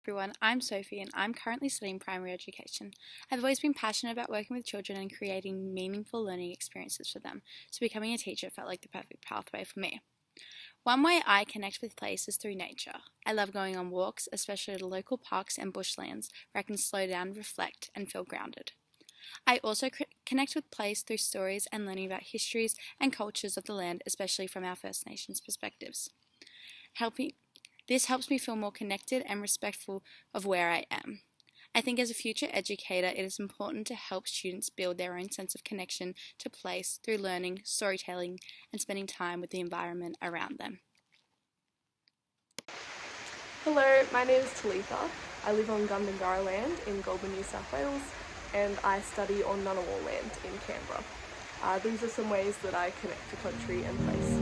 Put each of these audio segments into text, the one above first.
Everyone, I'm Sophie and I'm currently studying primary education. I've always been passionate about working with children and creating meaningful learning experiences for them, so becoming a teacher felt like the perfect pathway for me. One way I connect with place is through nature. I love going on walks, especially to local parks and bushlands where I can slow down, reflect and feel grounded. I also connect with place through stories and learning about histories and cultures of the land, especially from our First Nations perspectives. This helps me feel more connected and respectful of where I am. I think as a future educator, it is important to help students build their own sense of connection to place through learning, storytelling, and spending time with the environment around them. Hello, my name is Talitha. I live on Gundungurra land in Goulburn, New South Wales, and I study on Ngunnawal land in Canberra. These are some ways that I connect to country and place.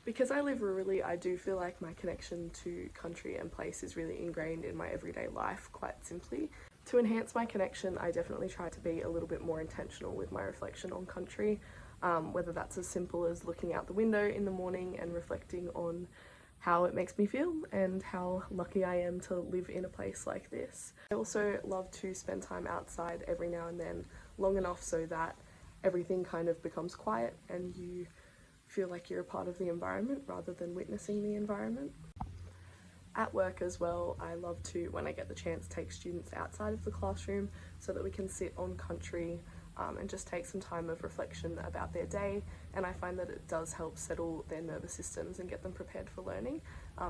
Because I live rurally, I do feel like my connection to country and place is really ingrained in my everyday life, quite simply. To enhance my connection, I definitely try to be a little bit more intentional with my reflection on country, whether that's as simple as looking out the window in the morning and reflecting on how it makes me feel and how lucky I am to live in a place like this. I also love to spend time outside every now and then, long enough so that everything kind of becomes quiet and you feel like you're a part of the environment rather than witnessing the environment. At work as well, I love to, when I get the chance, take students outside of the classroom so that we can sit on country and just take some time of reflection about their day, and I find that it does help settle their nervous systems and get them prepared for learning,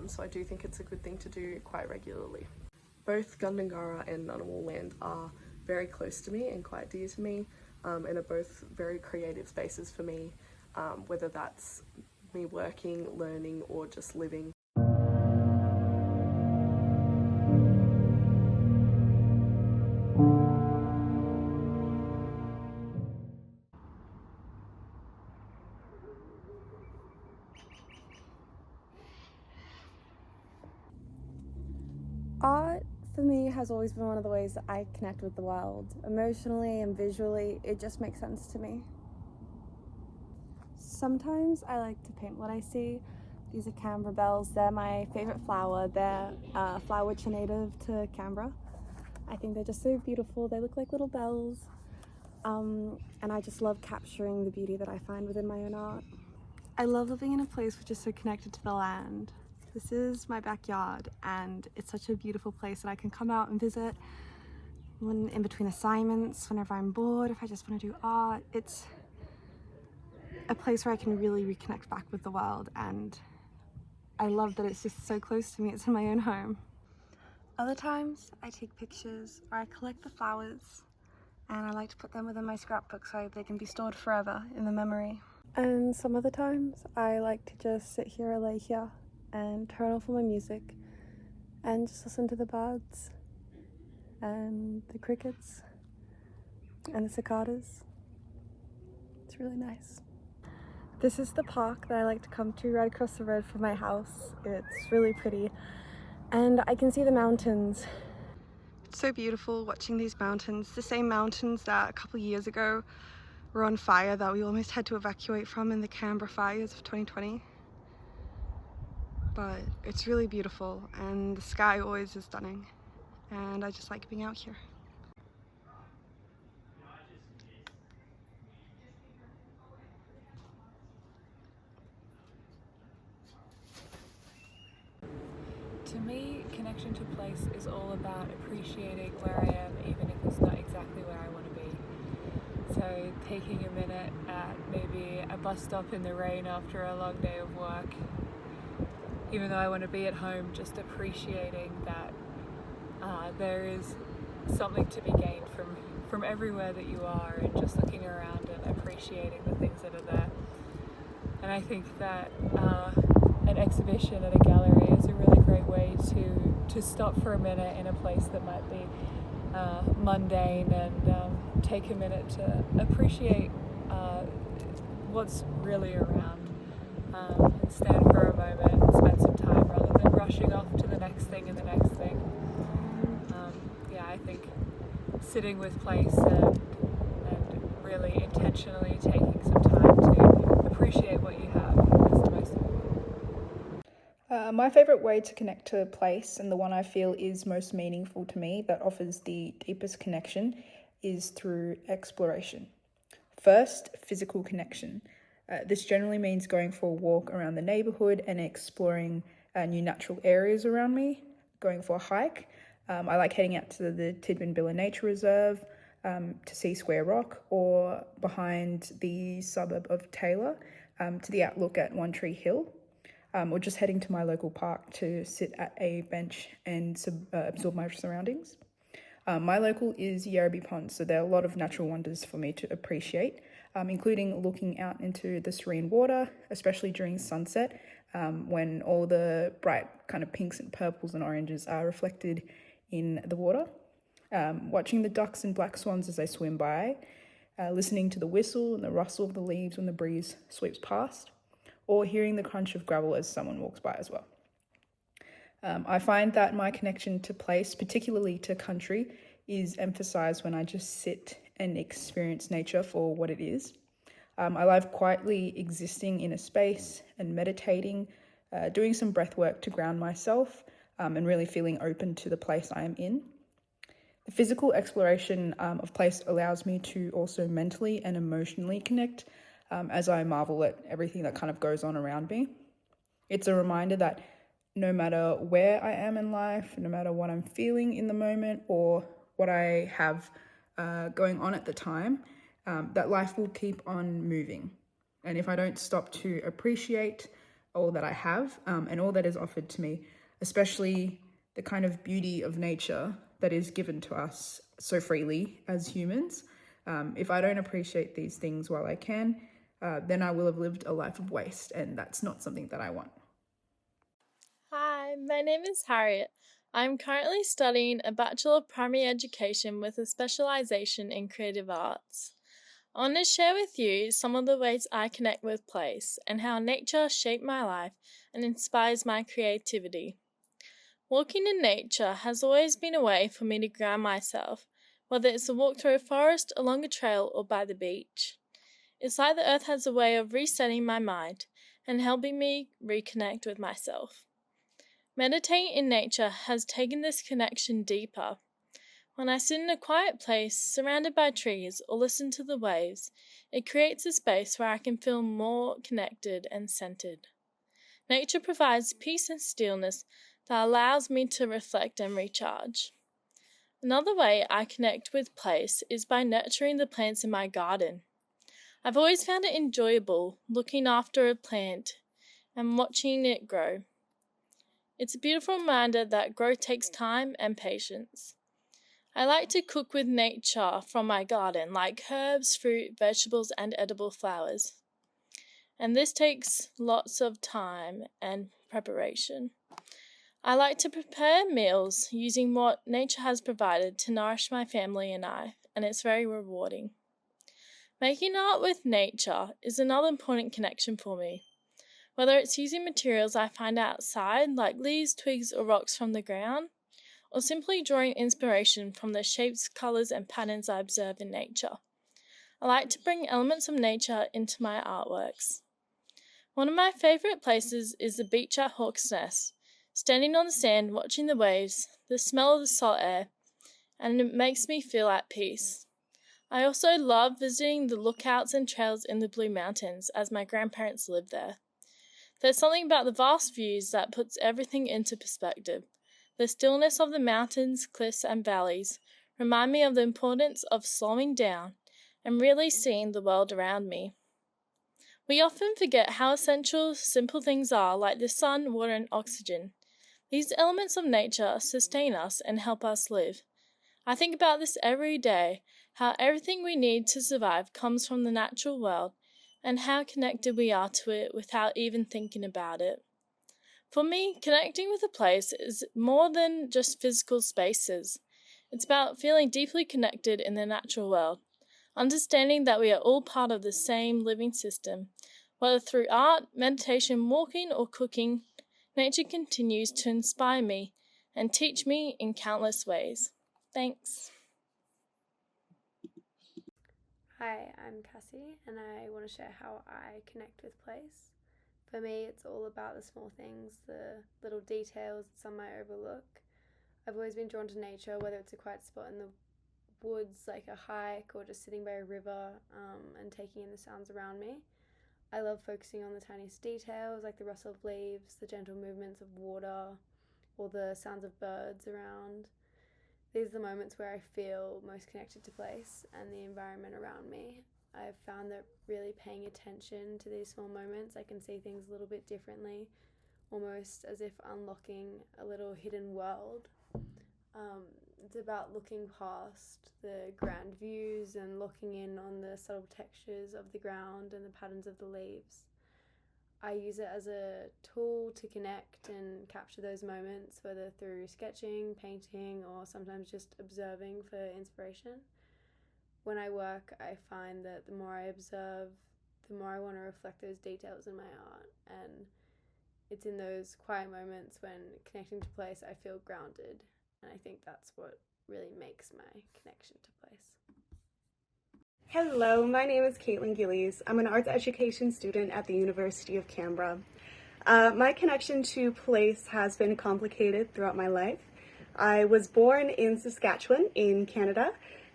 so I do think it's a good thing to do quite regularly. Both Gundungurra and Ngunnawal land are very close to me and quite dear to me, and are both very creative spaces for me, whether that's me working, learning, or just living. Art, for me, has always been one of the ways that I connect with the world. Emotionally and visually, it just makes sense to me. Sometimes I like to paint what I see. These are Canberra bells. They're my favourite flower. They're a flower which are native to Canberra. I think they're just so beautiful. They look like little bells. And I just love capturing the beauty that I find within my own art. I love living in a place which is so connected to the land. This is my backyard and it's such a beautiful place that I can come out and visit when in between assignments, whenever I'm bored, if I just want to do art. It's a place where I can really reconnect back with the world, and I love that it's just so close to me. It's in my own home. Other times I take pictures or I collect the flowers and I like to put them within my scrapbook so they can be stored forever in the memory. And some other times I like to just sit here or lay here and turn off all my music and just listen to the birds and the crickets and the cicadas. It's really nice. This is the park that I like to come to right across the road from my house. It's really pretty and I can see the mountains. It's so beautiful watching these mountains, the same mountains that a couple of years ago were on fire that we almost had to evacuate from in the Canberra fires of 2020. But it's really beautiful and the sky always is stunning and I just like being out here. To me, connection to place is all about appreciating where I am, even if it's not exactly where I want to be. So taking a minute at maybe a bus stop in the rain after a long day of work, even though I want to be at home, just appreciating that there is something to be gained from everywhere that you are, and just looking around and appreciating the things that are there. And I think that an exhibition at a gallery is a really great way to stop for a minute in a place that might be mundane and take a minute to appreciate what's really around, and stand for a moment and spend some time rather sitting with place and really intentionally taking some time to appreciate what you have is the most important. My favourite way to connect to a place, and the one I feel is most meaningful to me, that offers the deepest connection, is through exploration. First, physical connection. This generally means going for a walk around the neighbourhood and exploring new natural areas around me, going for a hike. I like heading out to the Tidbinbilla Nature Reserve to see Square Rock, or behind the suburb of Taylor to the outlook at One Tree Hill, or just heading to my local park to sit at a bench and absorb my surroundings. My local is Yarrabee Pond, so there are a lot of natural wonders for me to appreciate, including looking out into the serene water, especially during sunset, when all the bright kind of pinks and purples and oranges are reflected in the water. Watching the ducks and black swans as they swim by, listening to the whistle and the rustle of the leaves when the breeze sweeps past, or hearing the crunch of gravel as someone walks by as well. I find that my connection to place, particularly to country, is emphasised when I just sit and experience nature for what it is. I love quietly existing in a space and meditating, doing some breath work to ground myself, and really feeling open to the place I am in. The physical exploration of place allows me to also mentally and emotionally connect as I marvel at everything that kind of goes on around me. It's a reminder that no matter where I am in life, no matter what I'm feeling in the moment or what I have going on at the time, that life will keep on moving. And if I don't stop to appreciate all that I have and all that is offered to me, especially the kind of beauty of nature that is given to us so freely as humans, if I don't appreciate these things while I can, then I will have lived a life of waste, and that's not something that I want. Hi, my name is Harriet. I'm currently studying a Bachelor of Primary Education with a specialisation in creative arts. I want to share with you some of the ways I connect with place and how nature shaped my life and inspires my creativity. Walking in nature has always been a way for me to ground myself, whether it's a walk through a forest, along a trail, or by the beach. It's like the earth has a way of resetting my mind and helping me reconnect with myself. Meditating in nature has taken this connection deeper. When I sit in a quiet place, surrounded by trees, or listen to the waves, it creates a space where I can feel more connected and centered. Nature provides peace and stillness that allows me to reflect and recharge. Another way I connect with place is by nurturing the plants in my garden. I've always found it enjoyable looking after a plant and watching it grow. It's a beautiful reminder that growth takes time and patience. I like to cook with nature from my garden, like herbs, fruit, vegetables, and edible flowers. And this takes lots of time and preparation. I like to prepare meals using what nature has provided to nourish my family and I, and it's very rewarding. Making art with nature is another important connection for me. Whether it's using materials I find outside, like leaves, twigs, or rocks from the ground, or simply drawing inspiration from the shapes, colours, and patterns I observe in nature. I like to bring elements of nature into my artworks. One of my favourite places is the beach at Hawke's Nest. Standing on the sand, watching the waves, the smell of the salt air, and it makes me feel at peace. I also love visiting the lookouts and trails in the Blue Mountains, as my grandparents lived there. There's something about the vast views that puts everything into perspective. The stillness of the mountains, cliffs, and valleys remind me of the importance of slowing down and really seeing the world around me. We often forget how essential simple things are, like the sun, water, and oxygen. These elements of nature sustain us and help us live. I think about this every day, how everything we need to survive comes from the natural world, and how connected we are to it without even thinking about it. For me, connecting with a place is more than just physical spaces. It's about feeling deeply connected in the natural world, understanding that we are all part of the same living system. Whether through art, meditation, walking, or cooking, nature continues to inspire me and teach me in countless ways. Thanks. Hi, I'm Cassie, and I want to share how I connect with place. For me, it's all about the small things, the little details that some might overlook. I've always been drawn to nature, whether it's a quiet spot in the woods like a hike or just sitting by a river and taking in the sounds around me. I love focusing on the tiniest details like the rustle of leaves, the gentle movements of water, or the sounds of birds around. These are the moments where I feel most connected to place and the environment around me. I've found that really paying attention to these small moments, I can see things a little bit differently, almost as if unlocking a little hidden world. It's about looking past the grand views and looking in on the subtle textures of the ground and the patterns of the leaves. I use it as a tool to connect and capture those moments, whether through sketching, painting, or sometimes just observing for inspiration. When I work, I find that the more I observe, the more I want to reflect those details in my art. And it's in those quiet moments when connecting to place, I feel grounded. And I think that's what really makes my connection to place. Hello, my name is Caitlin Gillies. I'm an arts education student at the University of Canberra. My connection to place has been complicated throughout my life. I was born in Saskatchewan in Canada,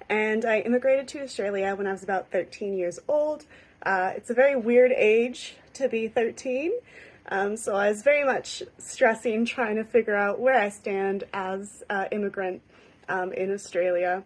and I immigrated to Australia when I was about 13 years old. It's a very weird age to be 13, so I was very much stressing trying to figure out where I stand as an immigrant in Australia.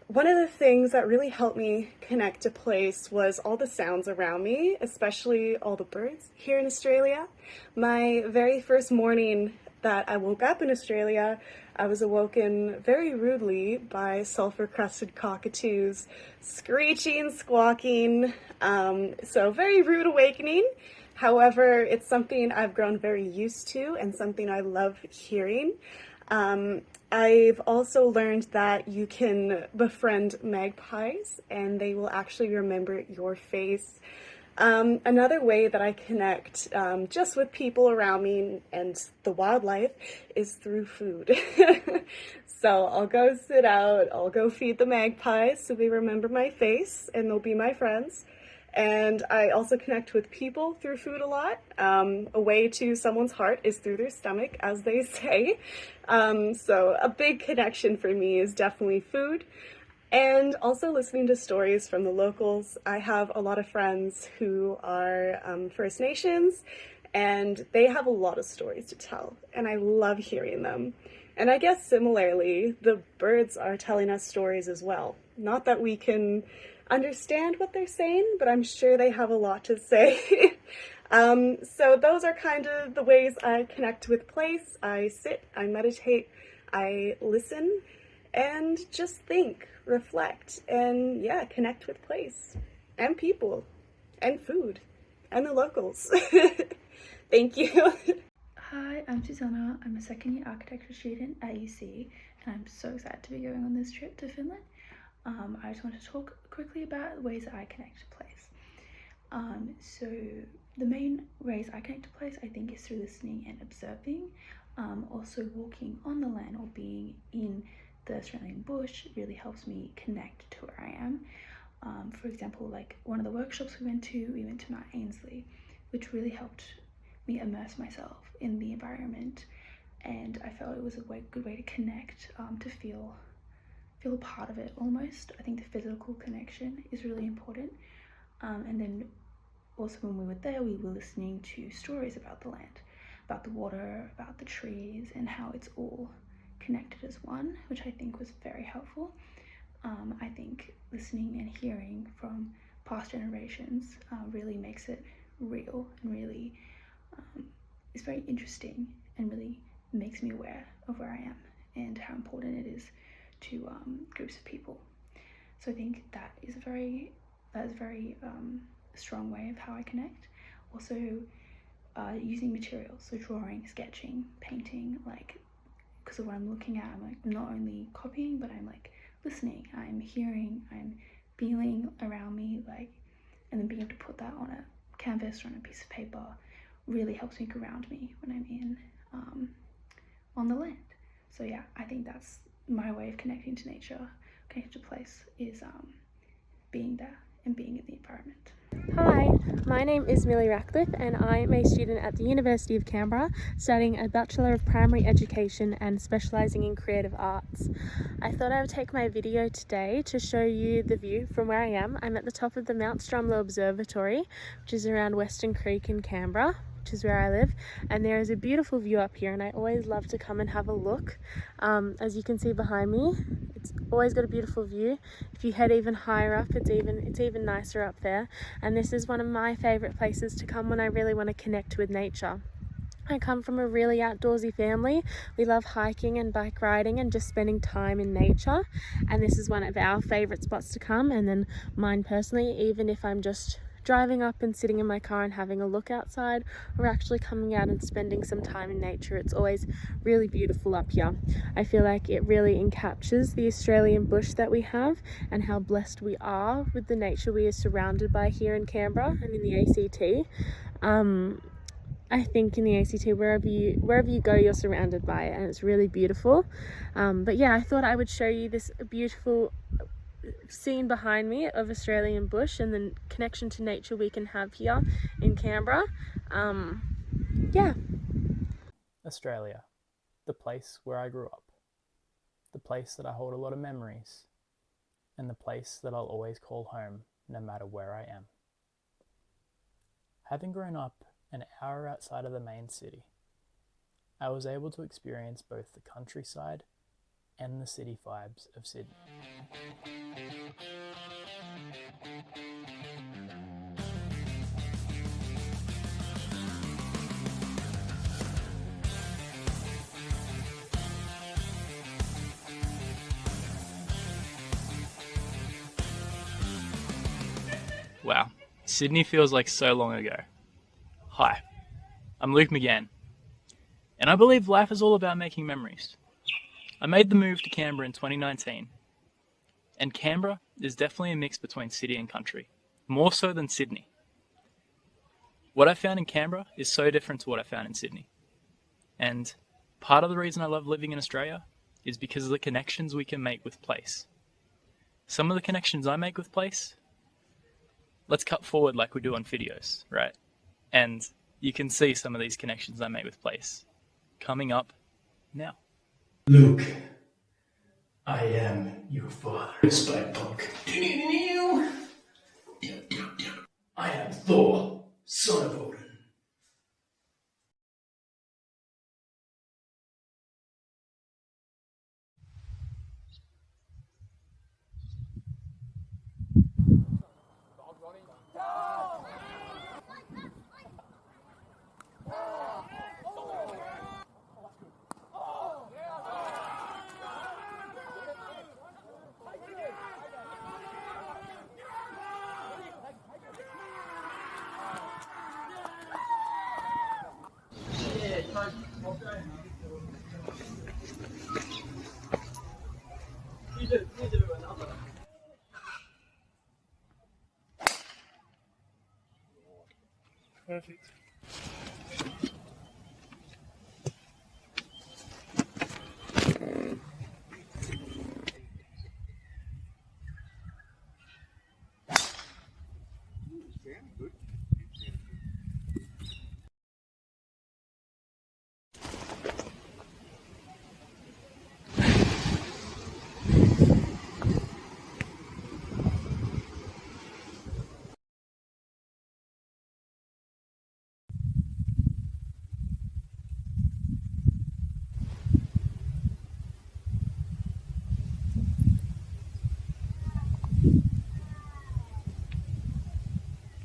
One of the things that really helped me connect to place was all the sounds around me, especially all the birds here in Australia. My very first morning that I woke up in Australia, I was awoken very rudely by sulfur-crested cockatoos screeching, squawking, so very rude awakening. However, it's something I've grown very used to and something I love hearing. I've also learned that you can befriend magpies and they will actually remember your face. Another way that I connect just with people around me and the wildlife is through food. So I'll go sit out, I'll go feed the magpies so they remember my face and they'll be my friends. And I also connect with people through food a lot. A way to someone's heart is through their stomach, as they say. So a big connection for me is definitely food. And also listening to stories from the locals. I have a lot of friends who are First Nations, and they have a lot of stories to tell, and I love hearing them. And I guess similarly, the birds are telling us stories as well. Not that we can understand what they're saying, but I'm sure they have a lot to say. So those are kind of the ways I connect with place. I sit, I meditate, I listen, and just think, reflect, and yeah, connect with place and people and food and the locals. Thank you. Hi, I'm Susanna. I'm a second year architecture student at UC, and I'm so excited to be going on this trip to Finland. I just want to talk quickly about the ways that I connect to place. So the main ways I connect to place, I think, is through listening and observing. Also walking on the land or being in the Australian bush really helps me connect to where I am. For example, like one of the workshops we went to Mount Ainslie, which really helped me immerse myself in the environment, and I felt it was a good way to connect, to feel a part of it almost. I think the physical connection is really important. And then also when we were there, we were listening to stories about the land, about the water, about the trees, and how it's all connected as one, which I think was very helpful. I think listening and hearing from past generations really makes it real and really is very interesting and really makes me aware of where I am and how important it is to groups of people. So I think that is a very strong way of how I connect. Also using materials, so drawing, sketching, painting, like because of what I'm looking at, I'm not only copying, but I'm like listening, I'm hearing, I'm feeling around me, like, and then being able to put that on a canvas or on a piece of paper really helps me ground me when I'm in on the land. So yeah, I think that's my way of connecting to nature, connecting to place, is being there and being in the environment. Hi, my name is Millie Ratcliffe and I am a student at the University of Canberra studying a Bachelor of Primary Education and specialising in creative arts. I thought I would take my video today to show you the view from where I am. I'm at the top of the Mount Stromlo Observatory, which is around Western Creek in Canberra, which is where I live, and there is a beautiful view up here and I always love to come and have a look. As you can see behind me, it's always got a beautiful view. If you head even higher up, it's even nicer up there, and this is one of my favourite places to come when I really want to connect with nature. I come from a really outdoorsy family. We love hiking and bike riding and just spending time in nature, and this is one of our favourite spots to come. And then mine personally, even if I'm just driving up and sitting in my car and having a look outside, or actually coming out and spending some time in nature, it's always really beautiful up here. I feel like it really encaptures the Australian bush that we have and how blessed we are with the nature we are surrounded by here in Canberra and in the ACT. I think in the ACT, wherever you go, you're surrounded by it, and it's really beautiful. But yeah, I thought I would show you this beautiful scene behind me of Australian bush and the connection to nature we can have here in Canberra. Yeah. Australia, the place where I grew up, the place that I hold a lot of memories, and the place that I'll always call home no matter where I am. Having grown up an hour outside of the main city, I was able to experience both the countryside and the city vibes of Sydney. Wow, Sydney feels like so long ago. Hi, I'm Luke McGann, and I believe life is all about making memories. I made the move to Canberra in 2019, and Canberra is definitely a mix between city and country, more so than Sydney. What I found in Canberra is so different to what I found in Sydney, and part of the reason I love living in Australia is because of the connections we can make with place. Some of the connections I make with place, let's cut forward like we do on videos, right? And you can see some of these connections I make with place coming up now. Luke, I am your father, Spike Punk. I am Thor, son of Odin. Perfect.